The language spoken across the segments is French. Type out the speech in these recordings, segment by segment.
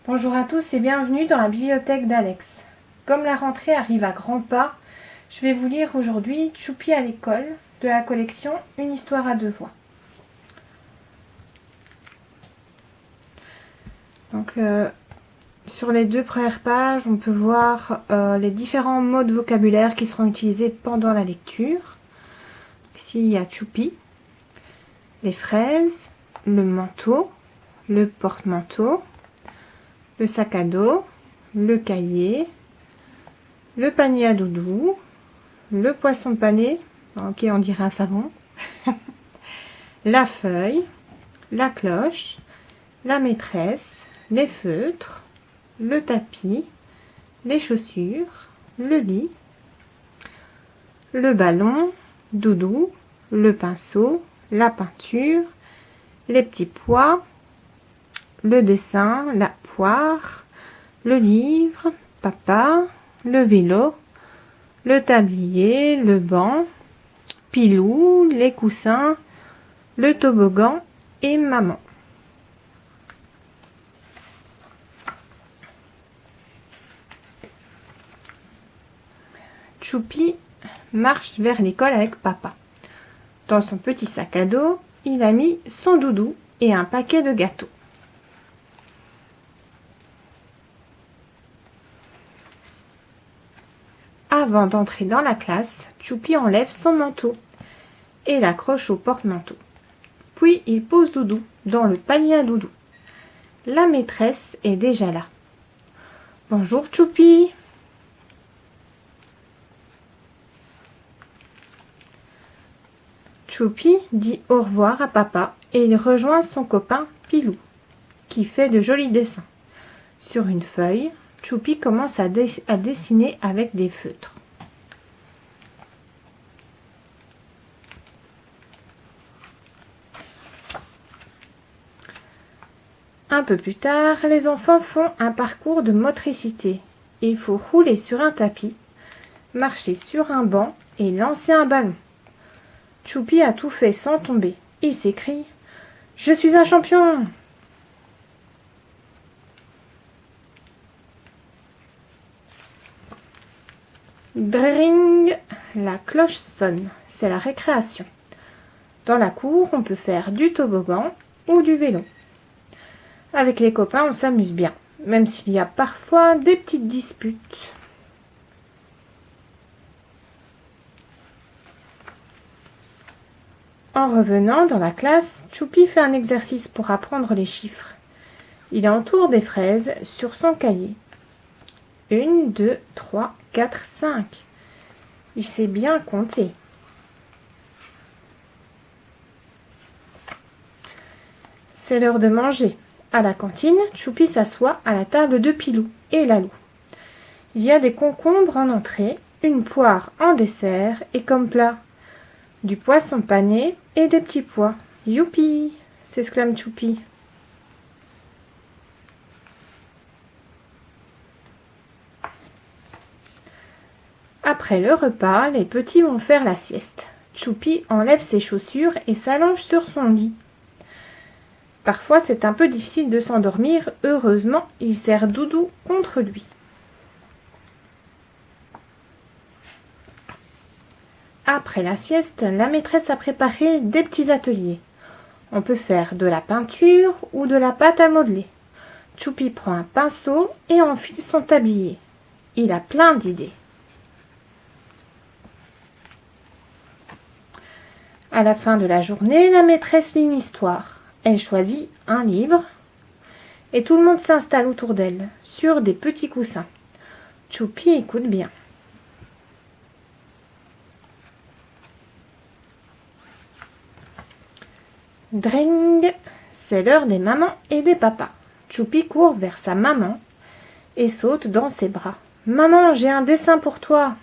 Bonjour à tous et bienvenue dans la bibliothèque d'Alex. Comme la rentrée arrive à grands pas, je vais vous lire aujourd'hui Choupi à l'école de la collection Une histoire à deux voix. Donc, sur les deux premières pages, on peut voir les différents mots de vocabulaire qui seront utilisés pendant la lecture. Ici, il y a Choupi, les fraises, le manteau, le porte-manteau, le sac à dos, le cahier, le panier à doudou, le poisson pané, ok on dirait un savon, la feuille, la cloche, la maîtresse, les feutres, le tapis, les chaussures, le lit, le ballon, doudou, le pinceau, la peinture, les petits pois, le dessin, la poire, le livre, papa, le vélo, le tablier, le banc, Pilou, les coussins, le toboggan et maman. Choupi marche vers l'école avec papa. Dans son petit sac à dos, il a mis son doudou et un paquet de gâteaux. Avant d'entrer dans la classe, Choupi enlève son manteau et l'accroche au porte-manteau. Puis il pose Doudou dans le panier à doudou. La maîtresse est déjà là. « Bonjour Choupi !» Choupi dit au revoir à papa et il rejoint son copain Pilou, qui fait de jolis dessins. Sur une feuille, Choupi commence à dessiner avec des feutres. Un peu plus tard, les enfants font un parcours de motricité. Il faut rouler sur un tapis, marcher sur un banc et lancer un ballon. Choupi a tout fait sans tomber. Il s'écrie « Je suis un champion !» Dring, la cloche sonne, c'est la récréation. Dans la cour, on peut faire du toboggan ou du vélo. Avec les copains, on s'amuse bien, même s'il y a parfois des petites disputes. En revenant dans la classe, Choupi fait un exercice pour apprendre les chiffres. Il entoure des fraises sur son cahier. 1, 2, 3, 4, 5. Il sait bien compter. C'est l'heure de manger. À la cantine, Choupi s'assoit à la table de Pilou et Lalou. Il y a des concombres en entrée, une poire en dessert et comme plat, du poisson pané et des petits pois. « Youpi !» s'exclame Choupi. Après le repas, les petits vont faire la sieste. Choupi enlève ses chaussures et s'allonge sur son lit. Parfois, c'est un peu difficile de s'endormir. Heureusement, il serre Doudou contre lui. Après la sieste, la maîtresse a préparé des petits ateliers. On peut faire de la peinture ou de la pâte à modeler. Choupi prend un pinceau et enfile son tablier. Il a plein d'idées. À la fin de la journée, la maîtresse lit une histoire. Elle choisit un livre et tout le monde s'installe autour d'elle, sur des petits coussins. Choupi écoute bien. Dring, c'est l'heure des mamans et des papas. Choupi court vers sa maman et saute dans ses bras. « Maman, j'ai un dessin pour toi !»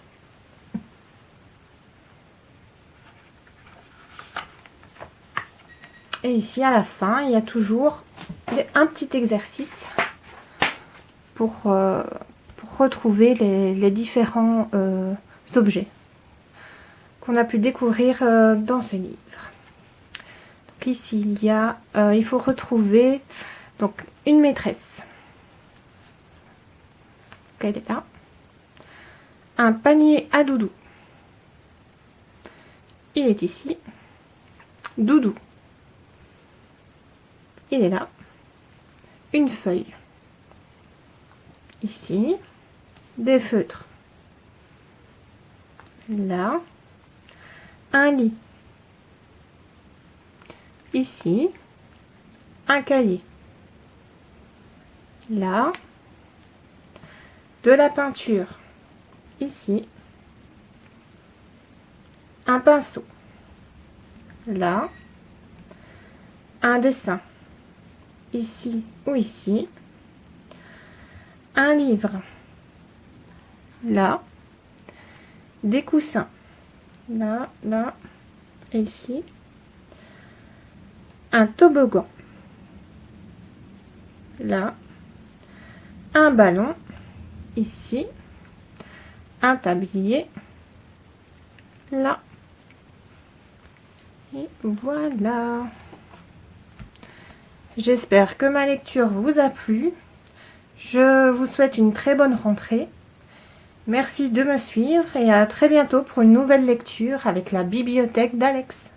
Et ici, à la fin, il y a toujours un petit exercice pour retrouver les différents objets qu'on a pu découvrir dans ce livre. Donc ici, il faut retrouver donc, une maîtresse. qu'elle est là. Un panier à doudou. Il est ici. Doudou. Il est là. Une feuille. Ici. Des feutres. Là. Un lit. Ici. Un cahier. Là. De la peinture. Ici. Un pinceau. Là. Un dessin. Ici ou ici. Un livre. Là. Des coussins. Là, là et ici. Un toboggan. Là. Un ballon. Ici. Un tablier. Là. Et voilà. J'espère que ma lecture vous a plu. Je vous souhaite une très bonne rentrée. Merci de me suivre et à très bientôt pour une nouvelle lecture avec la bibliothèque d'Alex.